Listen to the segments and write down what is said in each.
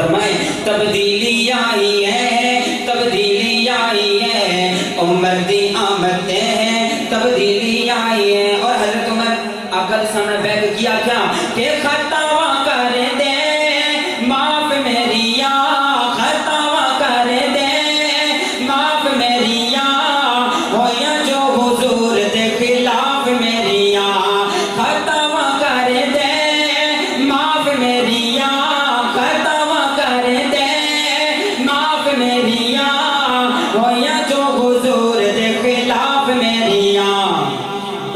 फरमाए तब्दीली आई है, तब्दीली आई है, उम्र दी आमद है, तब्दीली आई है। और हजरत उमर आका के सामने बैठ किया क्या कि खतावा कर दे माफ मेरिया, खतावा कर दे माफ मेरिया, होया जो हुजूर दे खिलाफ मेरिया, खतावा कर दे माफ मेरिया, खतावा कर दे माफ मेरिया, होया जो हुजूर दे खिलाफ मेरिया।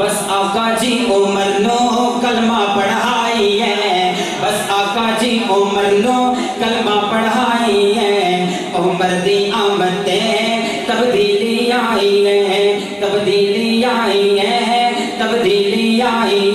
बस आका जी उमर नो कलमा पढ़ाई है, बस आका जी उमर नो कलमा पढ़ाई है, उमर दी आमद है, तब्दीली आई है, तब्दीली आई है, तब्दीली आई